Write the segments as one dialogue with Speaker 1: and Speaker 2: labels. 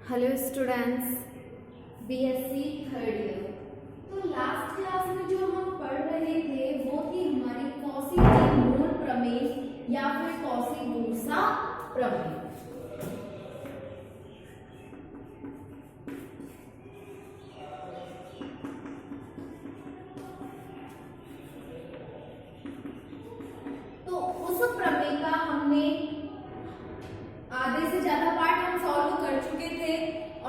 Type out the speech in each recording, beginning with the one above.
Speaker 1: Hello students, BSc third year. तो last class में जो हम पढ़ रहे थे वो थी हमारी कॉची-डी-मोल प्रमेय या फिर कॉची-बूसा प्रमेय। तो उस प्रमेय का हमने आधे से ज्यादा पार्ट हम सॉल्व कर चुके थे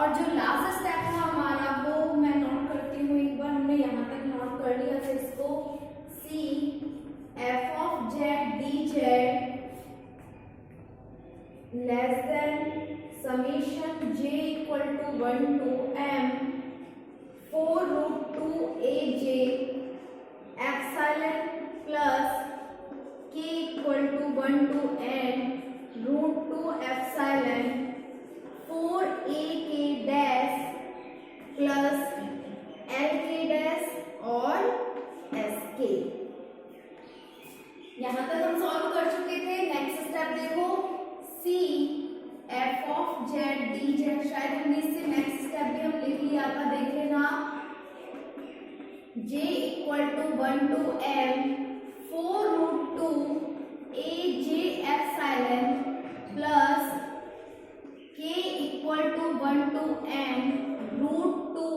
Speaker 1: और जो लास्ट स्टेप था हमारा वो मैं नोट करती हूँ एक बार। हमने यहाँ तक नोट कर लिया था इसको। C f of z d z less than summation j equal to 1 to m 4√2 aj epsilon plus k equal to 1 to n √2 epsilon 4ak dash plus lk dash और sk। यहां तक हम सॉल्व कर चुके थे। नेक्स्ट स्टेप देखो, c f of z dz, शायद हमने इससे नेक्स्ट स्टेप भी हम लिख लिया था, देख लेना। j equal to 1 to m 4√2 aj epsilon plus k equal to 1 to n √2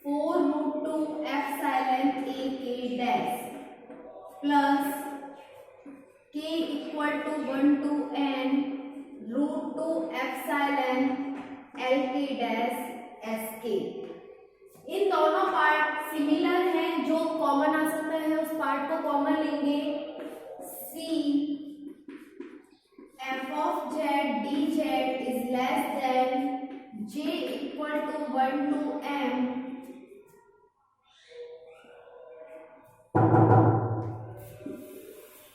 Speaker 1: 4√2 epsilon ak dash plus k equal to 1 to n √2 epsilon lk dash sk। इन दोनों पार्ट सिमिलर हैं, जो कॉमन आ सकता है उस पार्ट को कॉमन लेंगे। c f of z dz is less than j equal to 1 to m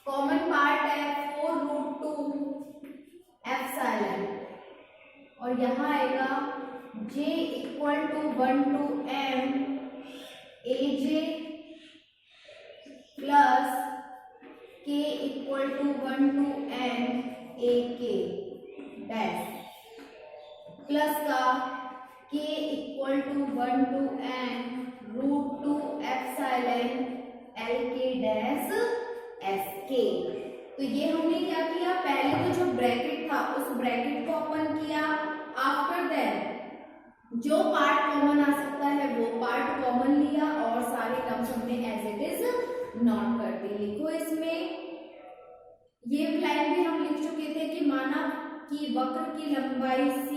Speaker 1: common part है 4√2 एप्सिलॉन और यहाँ आएगा j equal to 1 to m aj plus k equal to 1 to n ak dash plus का k equal to 1 to n √2 epsilon lk dash sk। तो ये हमने क्या किया, पहले तो जो ब्रैकेट था उस ब्रैकेट को ओपन किया। आफ्टर दैट जो पार्ट कॉमन आ सकता है वो पार्ट कॉमन लिया और सारे टर्म्स हमने एज इट इज नोट कर दी। लिखो इसमें ये लाइन भी हम लिख चुके थे कि माना कि वक्र की लंबाई c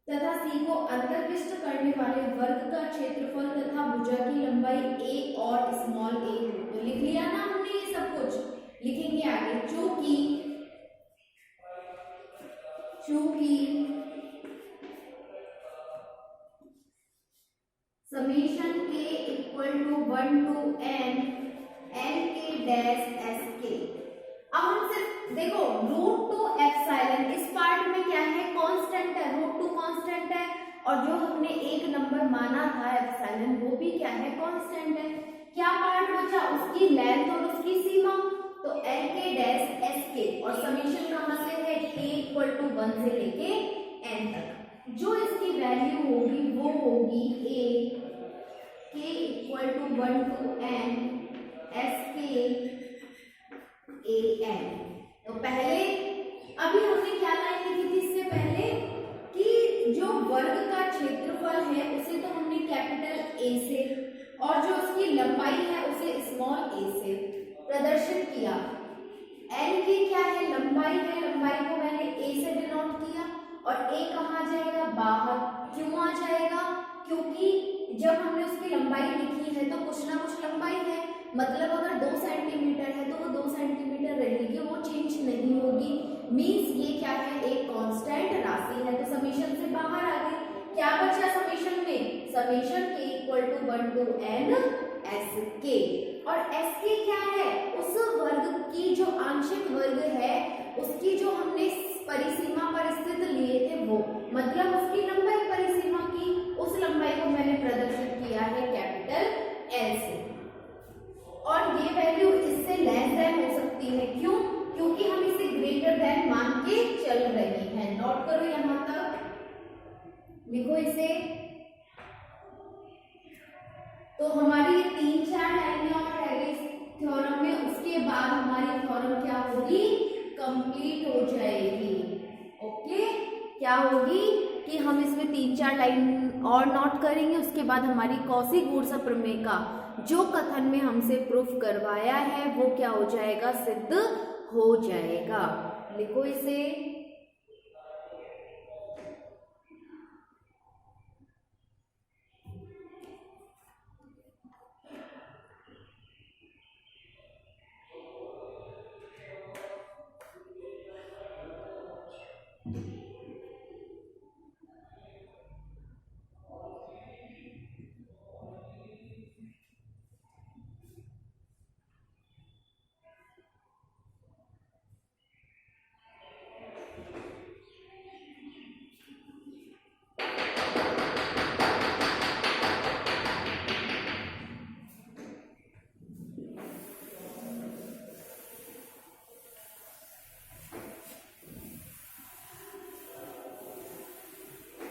Speaker 1: तथा c को अंतर्विष्ट करने वाले वर्ग का क्षेत्रफल तथा भुजा की लंबाई a और स्मॉल a हो। तो लिख लिया ना हमने, ये सब कुछ लिखेंगे आगे। चूंकि summation k equal to 1 to n lk dash sk। अब हम सिर्फ देखो √2 एप्सिलॉन, इस पार्ट में क्या है, कांस्टेंट है, √2 कांस्टेंट है और जो हमने एक नंबर माना था एप्सिलॉन वो भी क्या है, कांस्टेंट है। क्या पार्ट बचा, उसकी लेंथ और उसकी सीमा, तो lk डैश sk और समेशन कहां से है, k इक्वल टू 1 से लेके n तक। जो इसकी वैल्यू होगी वो होगी a k equal to 1 to n sk an। तो पहले अभी हमने क्या लाइन लिखी थी इससे पहले कि जो वर्ग का क्षेत्रफल है उसे तो हमने कैपिटल A से और जो उसकी लंबाई है उसे स्मॉल a से प्रदर्शित किया। n की क्या है, लंबाई है, लंबाई को मैंने a से डिनोट किया और a कहाँ जाएगा, बाहर। क्यों आ जाएगा, क्योंकि जब हमने उसकी लंबाई लिखी है तो कुछ ना कुछ लंबाई है, मतलब अगर 2 सेंटीमीटर है तो वो 2 सेंटीमीटर रहेगी, वो चेंज नहीं होगी। मींस ये क्या है, एक कांस्टेंट राशि है। तो समेशन से बाहर आ गई। क्या बचा समेशन में, summation k equal to 1 to n sk और sk क्या है, उस वर्ग की जो आंशिक वर्ग है उसकी जो हमने परिसीमा पर स्थित लिए थे वो, मतलब उसकी लंबाई परिसीमा की, उस लंबाई को मैंने प्रदर्शित किया है कैपिटल L से। और ये वैल्यू इससे लेस देन हो सकती है, क्यों, क्योंकि हम इसे ग्रेटर देन मान के चल रहे हैं। नोट करो यहाँ तक लिखो इसे। तो हमारी ये 3-4 लाइनें और रह गई थ्योरम में, उसके बाद हमारी थ्योरम क्या होगी, कंप्लीट हो जाएगी। ओके, क्या होगी कि हम इसमें 3-4 लाइन और नोट करेंगे, उसके बाद हमारी कॉची-गूढ़ प्रमेय का जो कथन में हमसे प्रूफ करवाया है वो क्या हो जाएगा, सिद्ध हो जाएगा। लिखो इसे।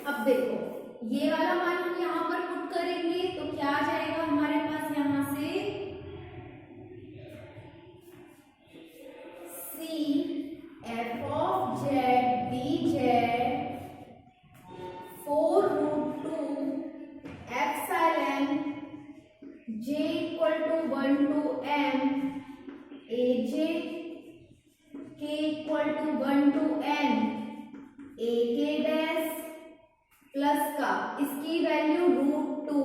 Speaker 1: अब देखो ये वाला मान हम यहाँ पर पुट करेंगे तो क्या आ जाएगा हमारे पास, यहाँ से C f of z dz 4√2 epsilon j equal to 1 to m aj k equal to 1 to n ak dash plus का इसकी वैल्यू √2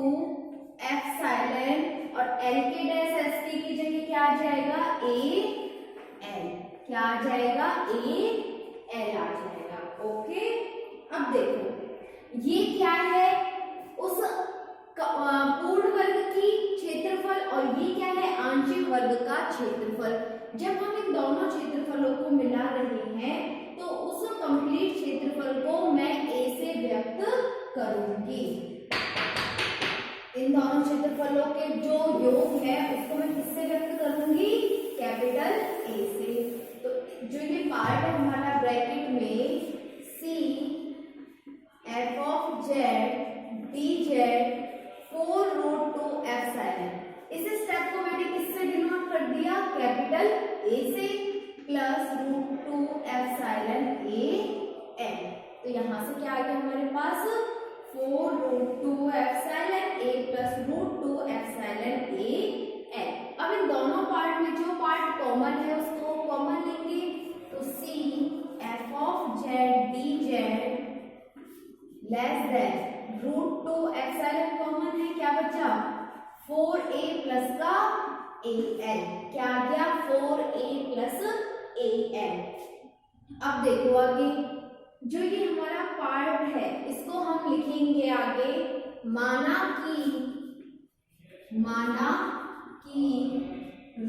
Speaker 1: एप्सिलॉन और एल के डैश एस टी की जगह क्या आ जाएगा, ए एल, क्या आ जाएगा, ए एल आ जाएगा। ओके, अब देखो ये क्या है, उस पूर्ण वर्ग की क्षेत्रफल और ये क्या है, आंशिक वर्ग का क्षेत्रफल। जब हम इन दोनों क्षेत्रफलों को मिला रहे हैं तो उस कंप्लीट क्षेत्रफल को मैं ए से व्यक्त करूंगी। इन दोनों क्षेत्रफलों के जो योग है उसको मैं किससे व्यक्त करूंगी, कैपिटल ए से। तो जो ये पार्ट है हमारा ब्रैकेट में C f of z dz 4√2 epsilon, इस स्टेप को मैंने किससे डिनोट कर दिया, कैपिटल ए से, प्लस √2 एप्सिलॉन ए एल। तो यहां से क्या आ गया हमारे पास, 4√2 epsilon A plus √2 epsilon A L. अब इन दोनों पार्ट में जो पार्ट कॉमन है उसको कॉमन लेंगे, तो C f of z dz less than √2 epsilon common है, क्या बचा, 4a प्लस का a l, क्या आ गया, 4a प्लस a l। अब देखो आगे जो ये हमारा पार्ट है इसको हम लिखेंगे आगे, माना कि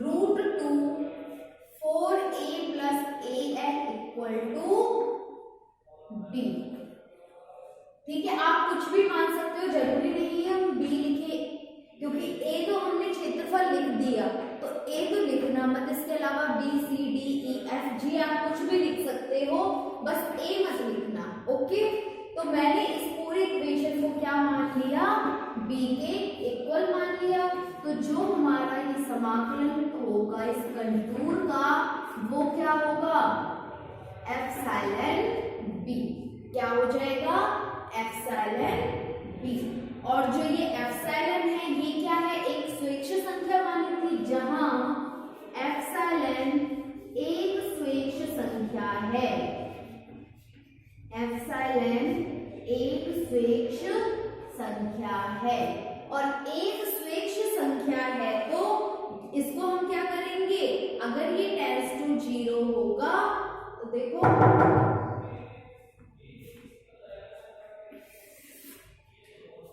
Speaker 1: √2 4a plus a l equal to b। ठीक है, आप कुछ भी मान सकते हो, जरूरी नहीं है हम b लिखे, क्योंकि a तो हमने क्षेत्रफल लिख दिया तो a तो लिखना मत, इसके अलावा b c d e f g आप कुछ भी लिख सकते हो, बस a मत लिखना। ओके, तो मैंने इस पूरे इक्वेशन को क्या मान लिया, b के इक्वल मान लिया। तो जो हमारा ये समाकलन होगा इस कंटूर का वो क्या होगा, एप्सिलॉन b, क्या हो जाएगा, एप्सिलॉन b। और जो ये एप्सिलॉन है ये क्या है, एक स्वेच्छ संख्या मानी थी, जहां एप्सिलॉन एक स्वेच्छ संख्या है, एप्सिलॉन एक स्वेच्छ संख्या है, और एक स्वेच्छ संख्या है तो इसको हम क्या करेंगे, अगर ये टेंड्स टू 0 होगा तो देखो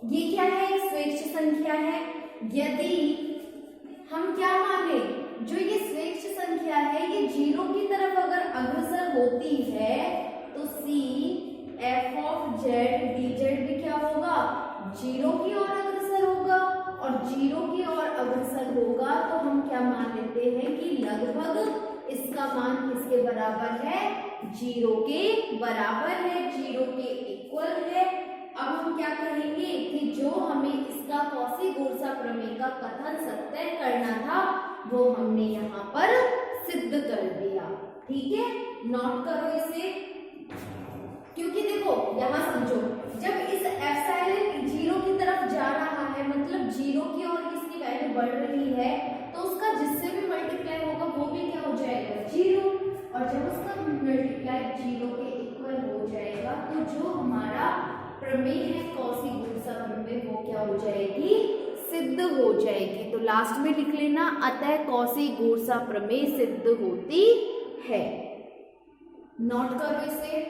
Speaker 1: ये क्या है, एक स्वेच्छ संख्या है। यदि हम क्या माने, जो ये स्वेच्छ संख्या है ये 0 की तरफ अगर अग्रसर होती है तो C f of z dz भी क्या होगा, 0 की ओर अग्रसर होगा, और 0 की ओर अग्रसर होगा तो हम क्या मान लेते हैं कि लगभग इसका मान किसके बराबर है, 0 के बराबर है, 0 के इक्वल है। अब क्या कहेंगे कि जो हमें इसका कौशी-घूर्सा प्रमेय का कथन सत्य करना था वो हमने यहाँ पर सिद्ध कर दिया। ठीक है, नोट करो इसे, क्योंकि देखो यहाँ समझो, जब इस एप्सिलॉन 0 की तरफ जा रहा है, मतलब 0 की ओर इसकी वैल्यू बढ़ रही है, तो उसका जिससे भी मल्टीप्लाई होगा वो भी क्या हो जाएगा 0, और जब उसका मल्टीप्लाई 0 के इक्वल हो जाएगा तो जो हमारा प्रमेय है कौशी-घूर्सा प्रमेय वो क्या हो जाएगी, सिद्ध हो जाएगी। तो लास्ट में लिख लेना, अतः कौशी-घूर्सा प्रमेय सिद्ध होती है। नोट करो इसे।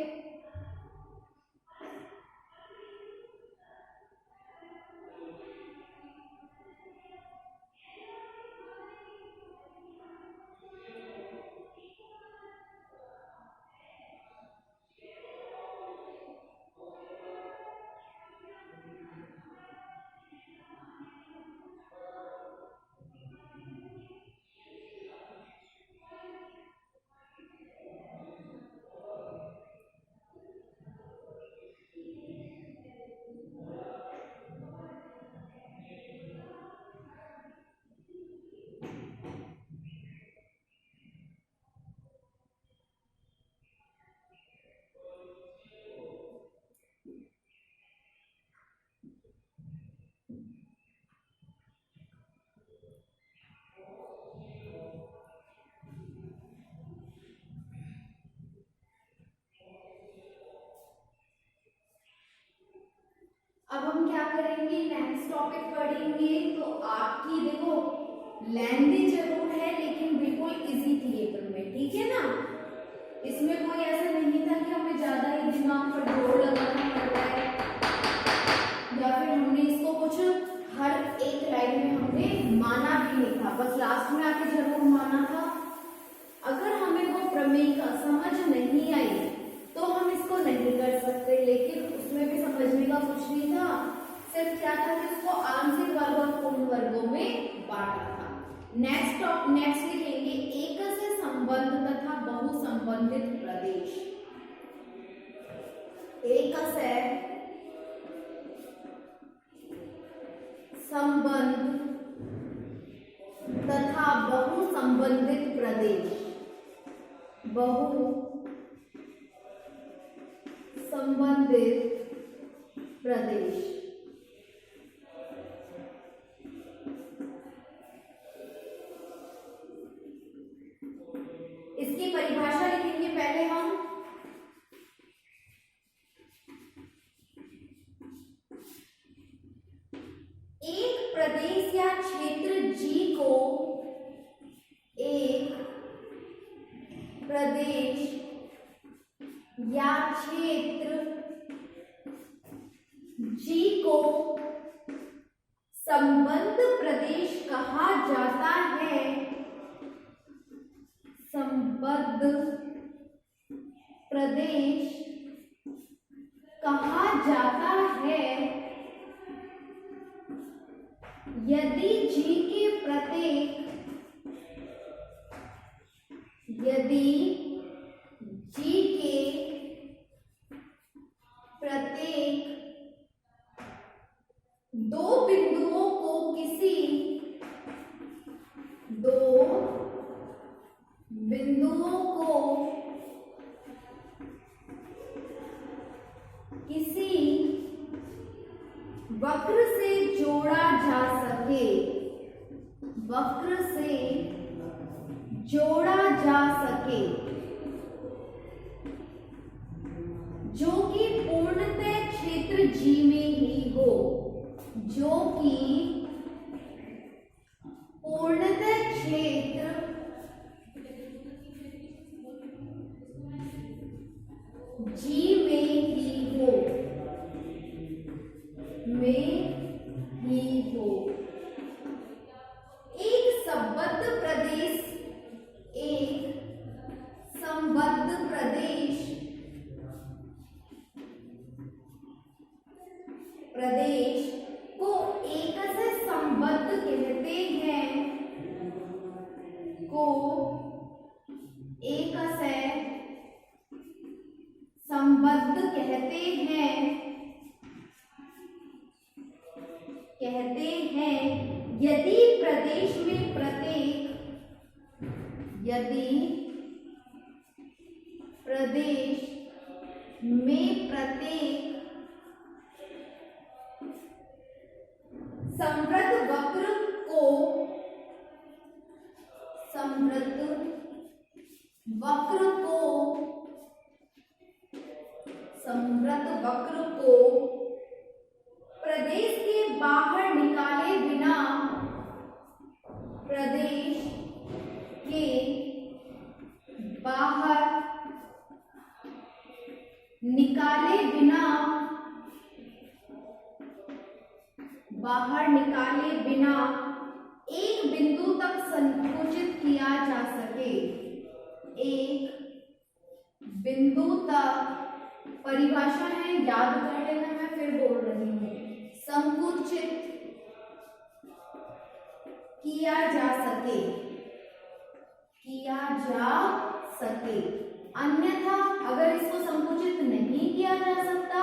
Speaker 1: अब हम क्या करेंगे, नेक्स्ट टॉपिक पढ़ेंगे। तो आपकी देखो लेंथी जरूर है लेकिन बिल्कुल इजी थी ये प्रमेय, ठीक है ना। इसमें कोई ऐसा नहीं था कि हमें ज्यादा ही दिमाग पर जोर लगाना पड़ रहा है, या फिर हमने इसको कुछ हर एक लाइन में हमने माना भी नहीं था, बस लास्ट में आके जरूर माना था। अगर हमें वो प्रमेय का समझ नहीं आई तो हम इसको नहीं कर सकते, लेकिन उसमें भी समझने का कुछ नहीं था, सिर्फ क्या था कि इसको आंशिक वर्ग और पूर्ण वर्गों में बांटा था। नेक्स्ट लिखेंगे, एक से संबंध तथा बहु संबंधित प्रदेश। एक से संबंध तथा बहु संबंधित प्रदेश, बहु संबंधित प्रदेश। इसकी परिभाषा लिखेंगे पहले हम। एक प्रदेश या क्षेत्र जी को एक प्रदेश या क्षेत्र जी को संबद्ध प्रदेश कहा जाता है, संबद्ध प्रदेश कहा जाता है यदि जी के प्रत्येक दो बिंदुओं को किसी वक्र से जोड़ा जा सके, जो कि पूर्णतः क्षेत्र जी में ही हो, जो कि पूर्णतः क्षेत्र जी में ही हो, एक संबद्ध प्रदेश को एक से संबद्ध कहते हैं, यदि प्रदेश में प्रत्येक समवृत्त वक्र को प्रदेश के बाहर निकाले बिना एक बिंदु तक संकुचित किया जा सके। एक बिंदु तक, परिभाषा है याद कर लेना, मैं फिर बोल रही हूँ, संकुचित किया जा सके। अन्यथा अगर इसको संकुचित नहीं किया जा सकता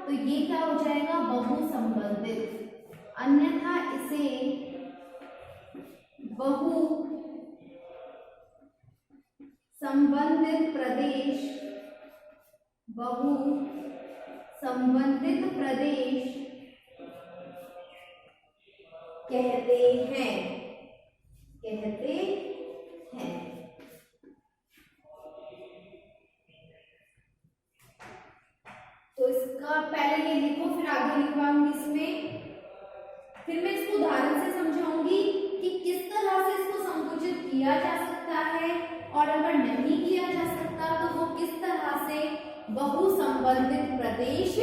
Speaker 1: तो ये क्या हो जाएगा, बहुसंबंधित। अन्यथा इसे बहुसंबंधित प्रदेश कहते हैं। तो इसका पहले ये लिखो, फिर आगे लिखवाऊंगी इसमें, फिर मैं इसको उदाहरण से समझाऊंगी कि किस तरह से इसको संकुचित किया जा सकता है, और अगर नहीं किया जा सकता तो वो किस तरह से बहुसंबंधित प्रदेश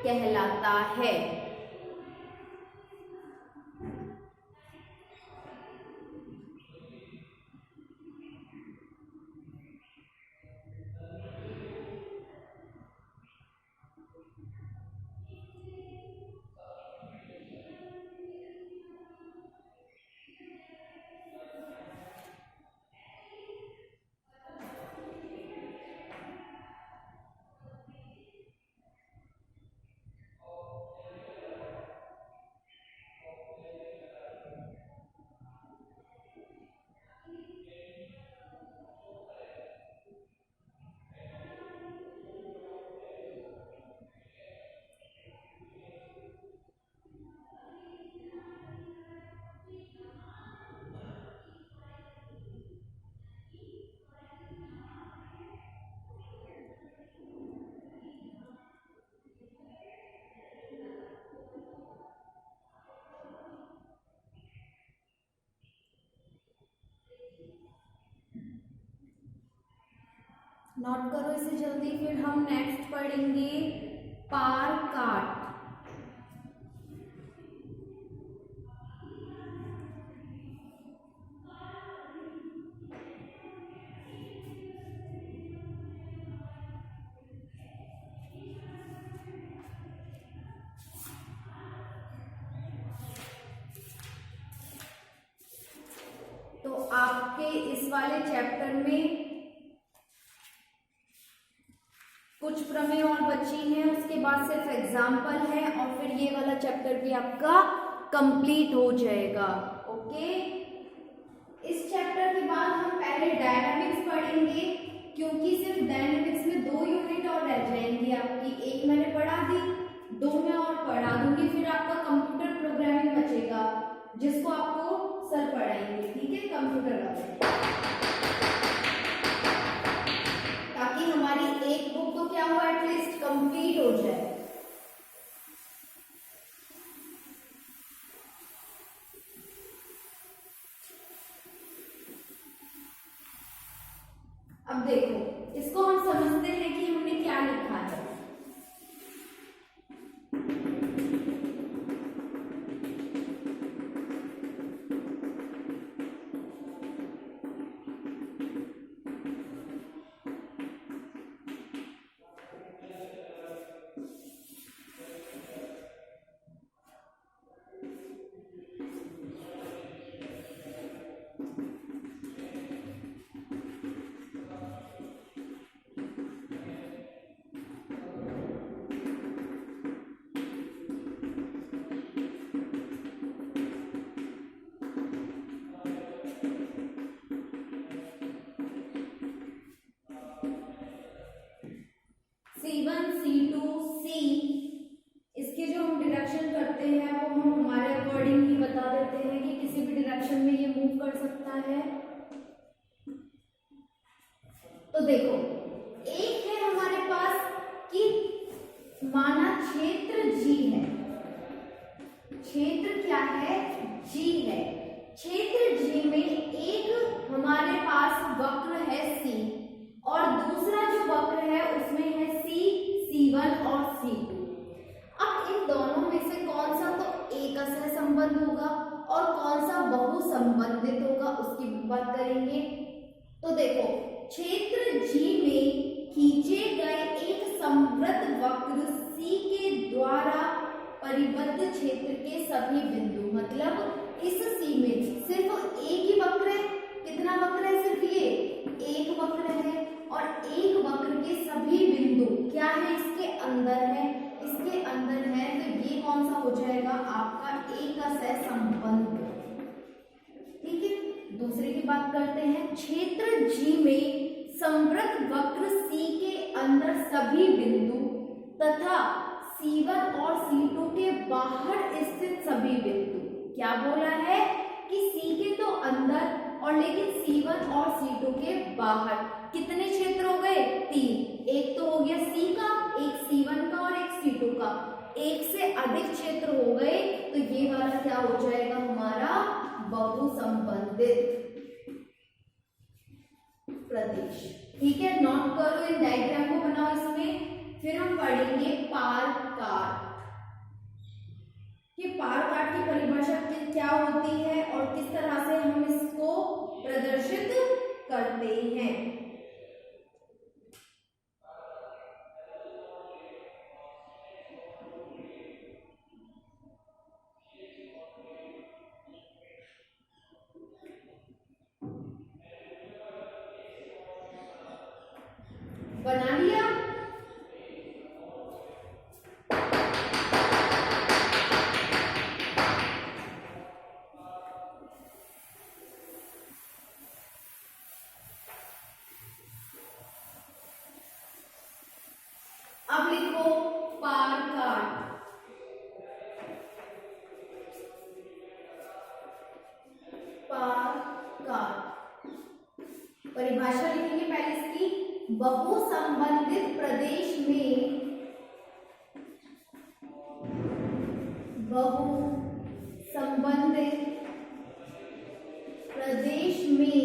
Speaker 1: कहलाता है। नोट करो इसे जल्दी, फिर हम नेक्स्ट पढ़ेंगे पार काट। तो आपके इस वाले चैप्टर में कुछ प्रमेय और बची हैं, उसके बाद सिर्फ एग्जाम्पल है और फिर ये वाला चैप्टर भी आपका कंप्लीट हो जाएगा। ओके, इस चैप्टर के बाद हम पहले डायनामिक्स पढ़ेंगे, क्योंकि सिर्फ डायनामिक्स में 2 यूनिट और रह जाएंगी आपकी। एक मैंने पढ़ा दी, 2 मैं और पढ़ा दूंगी, फिर आपका कंप्यूटर प्रोग्रामिंग बचेगा जिसको आपको सर पढ़ाएंगे। ठीक है, कंप्यूटर वाले, ताकि हमारी एक बुक तो क्या हो एटलीस्ट कंप्लीट हो जाए। अब देखो, इसको हम समझते हैं कि हमने क्या लिखा है। देखो एक है हमारे पास कि माना क्षेत्र जी है, क्षेत्र क्या है, जी है। क्षेत्र जी में एक हमारे पास वक्र है सी और दूसरा जो वक्र है उसमें है सी, C1 और C2। अब इन दोनों में से कौन सा तो एक सह संबंध होगा और कौन सा बहु संबंधित होगा उसकी बात करेंगे। तो देखो क्षेत्र जी में खींचे गए एक समवृत्त वक्र सी के द्वारा परिबद्ध क्षेत्र के सभी बिंदु, मतलब इस सी में सिर्फ एक ही वक्र है, कितना वक्र है, सिर्फ ये एक वक्र है और एक वक्र के सभी बिंदु क्या है, इसके अंदर है, इसके अंदर है, तो ये कौन सा हो जाएगा आपका एक सह संबंध। ठीक है, दूसरे की बात करते हैं। क्षेत्र जी में समवृत्त वक्र सी के अंदर सभी बिंदु तथा C1 और C2 के बाहर स्थित सभी बिंदु, क्या बोला है कि C के तो अंदर और लेकिन C1 और C2 के बाहर कितने क्षेत्र हो गए, 3। एक तो हो गया C का, एक C1 का और एक C2 का, एक से अधिक क्षेत्र हो गए तो ये वाला क्या हो जाएगा हमारा बहु संबंधित प्रदेश। ठीक है, नोट करो, इन डायग्राम को बनाओ इसमें। फिर हम पढ़ेंगे पार काट कि पार काट की परिभाषा क्या होती है और किस तरह से हम इसको प्रदर्शित करते हैं। बना लिया? अब लिखो पार काट। पार काट परिभाषा लिखेंगे पहले इसकी। बहु संबंधित प्रदेश में, बहु संबंधित प्रदेश में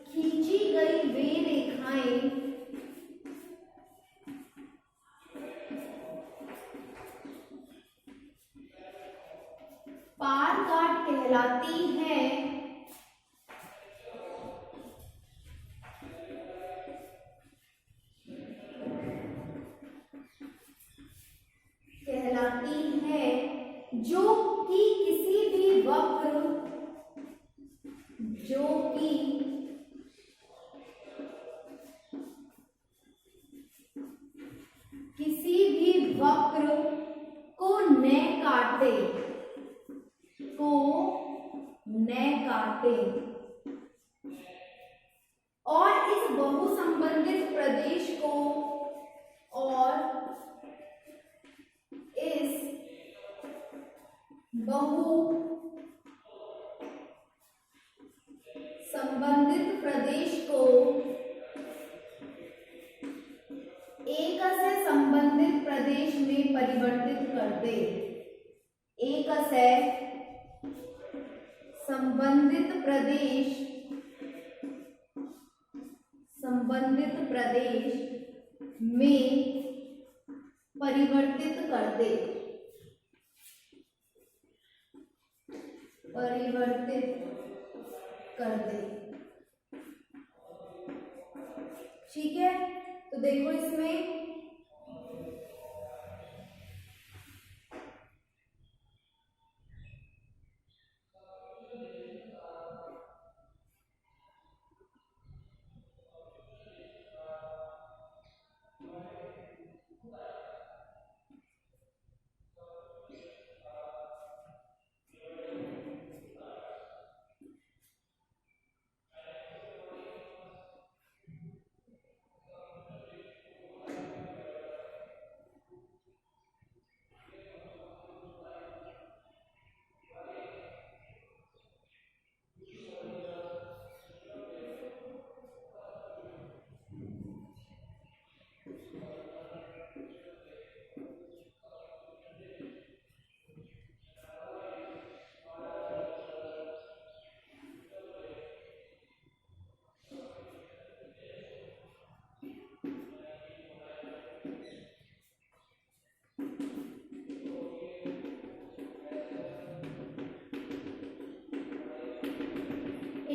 Speaker 1: खींची गई वे रेखाएं पार काट कहलाती हैं। जो कि किसी भी वक्र, जो कि किसी भी वक्र को न काटे, को न काटे और इस बहु संबंधित प्रदेश को, और इस बहु संबंधित प्रदेश को एक से संबंधित प्रदेश में परिवर्तित कर दे। एक से संबंधित प्रदेश, संबंधित प्रदेश में परिवर्तित कर दे, परिवर्तित कर दे। ठीक है, तो देखो इसमें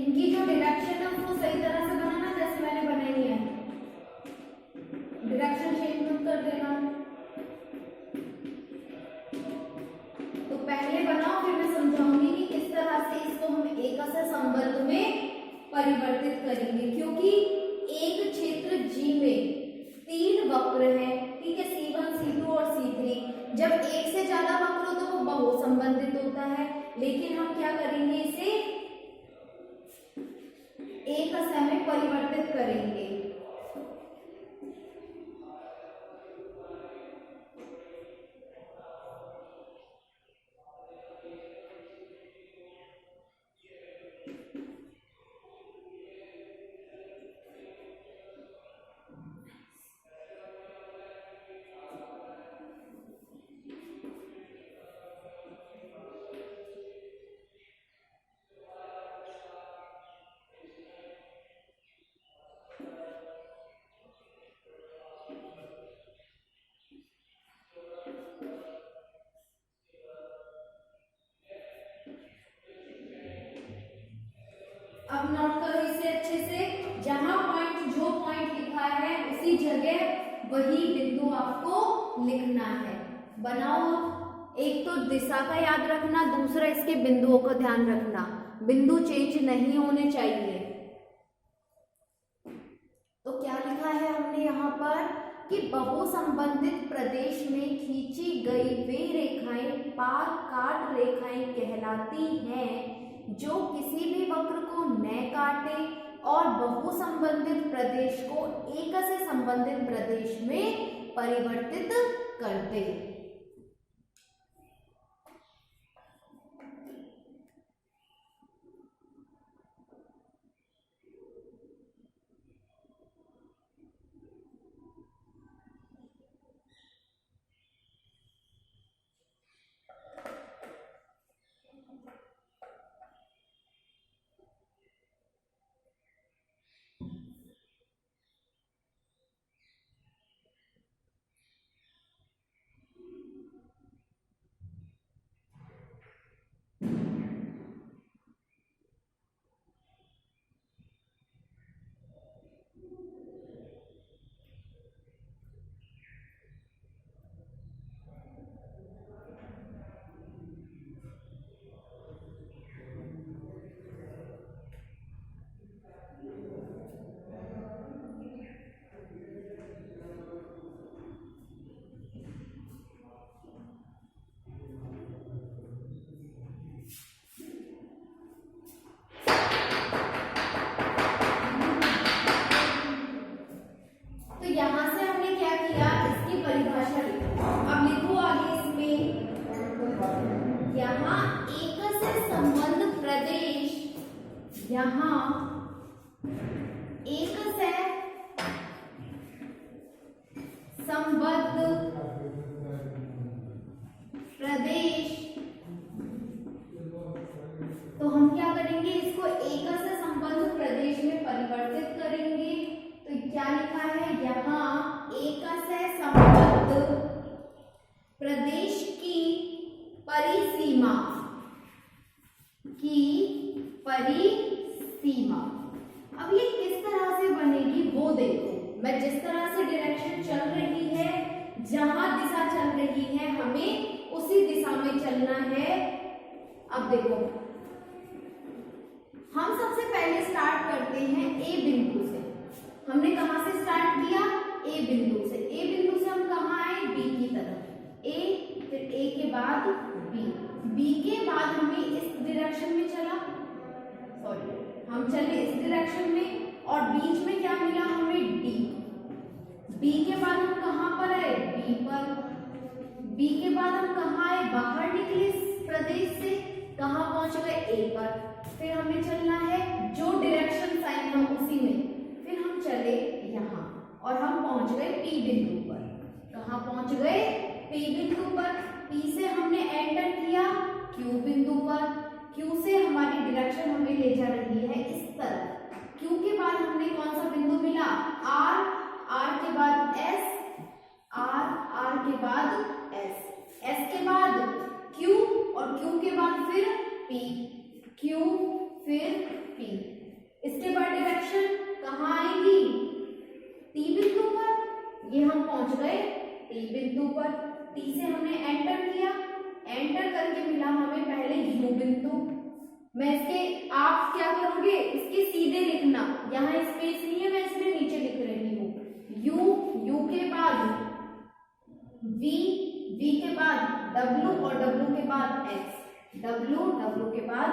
Speaker 1: इनकी जो डायरेक्शन है उसको सही तरह से बनाना जैसे मैंने बनाई है, डायरेक्शन चेंज मत कर देना। तो पहले बनाओ फिर मैं समझाऊंगी कि किस तरह से इसको हम एक से संबंध में परिवर्तित करेंगे, क्योंकि एक क्षेत्र G में 3 वक्र हैं, ठीक है, C1, C2 और C3। जब एक से ज्यादा वक्र हो तो वो बहुसंबंधित होता है, लेकिन हम क्या करेंगे, इसे एक में परिवर्तित करेंगे। अब नोट करो इसे अच्छे से, जहां पॉइंट जो पॉइंट लिखा है उसी जगह वही बिंदु आपको लिखना है। बनाओ, एक तो दिशा का याद रखना, दूसरा इसके बिंदुओं का ध्यान रखना, बिंदु चेंज नहीं होने चाहिए। तो क्या लिखा है हमने यहाँ पर कि बहुसंबंधित प्रदेश में खींची गई वे रेखाएं पार काट रेखाएं कहलाती हैं जो किसी भी वक्र को न काटे और बहुसंबंधित प्रदेश को एक से संबंधित प्रदेश में परिवर्तित करते। यहाँ एक से संबद्ध प्रदेश, तो हम क्या करेंगे, इसको एक से संबद्ध प्रदेश में परिवर्तित करेंगे। तो क्या लिखा है, यहाँ एक से संबद्ध प्रदेश की परिसीमा अब ये किस तरह से बनेगी वो देखो। मैं जिस तरह से डायरेक्शन चल रही है, जहां दिशा चल रही है, हमें उसी दिशा में चलना है। अब देखो, हम सबसे पहले स्टार्ट करते हैं ए बिंदु से। हमने कहां से स्टार्ट किया, ए बिंदु से। ए बिंदु से हम कहां आए, बी की तरफ। ए, फिर ए के बाद बी, बी के बाद हमें इस डायरेक्शन में चला, सॉरी हम चले इस डायरेक्शन में, और बीच में क्या मिला हमें, डी। बी के बाद हम कहां पर आए, बी पर। बी के बाद हम कहां आए, बाहर निकले प्रदेश से, कहां पहुंच गए, ए पर। फिर हमें चलना है जो डायरेक्शन साइन हम उसी में, फिर हम चले यहाँ और हम पहुंच गए पी बिंदु पर। कहां पहुंच गए, पी बिंदु पर। पी से हमने एंटर किया क्यू बिंदु पर। क्यू से हमारी डायरेक्शन हमें ले जा रही है इस तरफ। क्यू के बाद हमने कौन सा बिंदु मिला, आर। आर के बाद एस, आर के बाद एस, एस के बाद क्यू, और क्यू के बाद फिर पी, क्यू फिर पी। W और W के बाद X, W W के बाद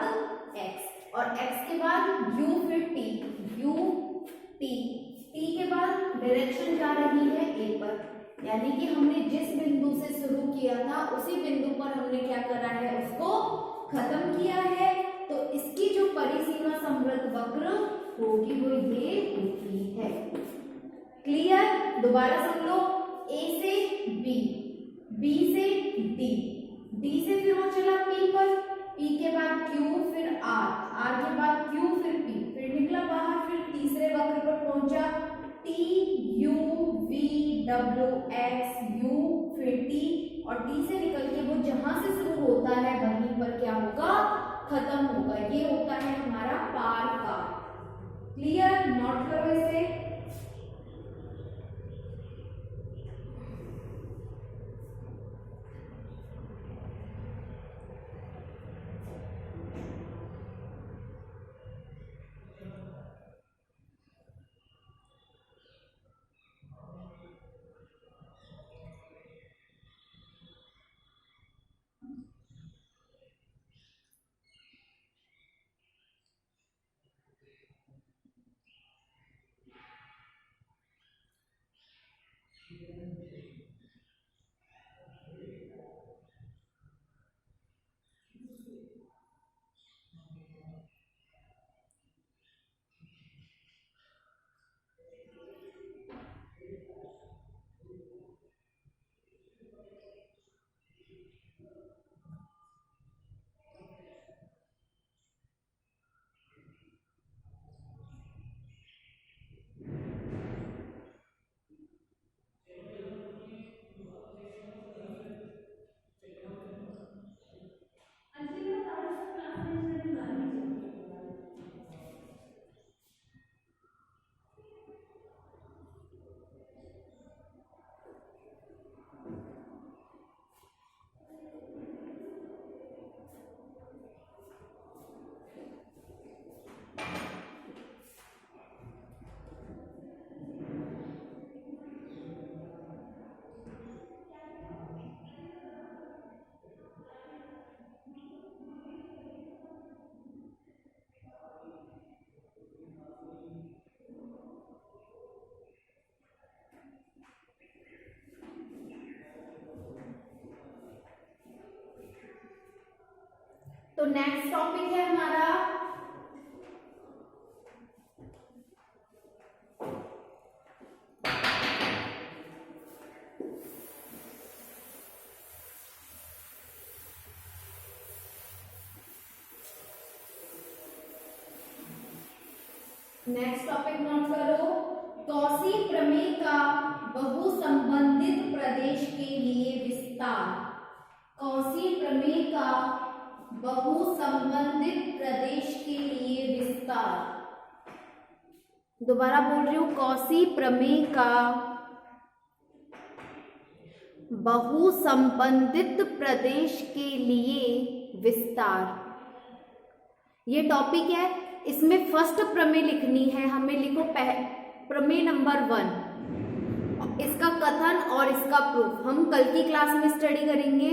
Speaker 1: X और X के बाद U फिर T, U T, T के बाद डायरेक्शन जा रही है A पर, यानी कि हमने जिस बिंदु से शुरू किया था उसी बिंदु पर हमने क्या करा है, उसको खत्म किया है। तो इसकी जो परिसीमा समवृत्त वक्र होगी वो ये होती है। क्लियर? दोबारा सुन लो, A से B, B से D, D से फिर वो चला P पर, P के बाद Q फिर R, R के बाद Q फिर P, फिर निकला बाहर, फिर तीसरे वक्र पर पहुंचा T U V W X U फिर T और T से निकल के वो जहां से शुरू होता है वहीं पर क्या होगा, खत्म होगा। ये होता है हमारा पार का। क्लियर? नोट करो इसे। तो नेक्स्ट टॉपिक है हमारा नेक्स्ट टॉपिक नोट करो, कौशी प्रमेय का बहुसंबंधित प्रदेश के लिए विस्तार। कौशी प्रमेय का बहुसंबंधित प्रदेश के लिए विस्तार। दोबारा बोल रही हूं, कौशी प्रमेय का बहुसंबंधित प्रदेश के लिए विस्तार। ये टॉपिक है, इसमें फर्स्ट प्रमेय लिखनी है हमें। लिखो प्रमेय नंबर 1, इसका कथन और इसका प्रूफ हम कल की क्लास में स्टडी करेंगे।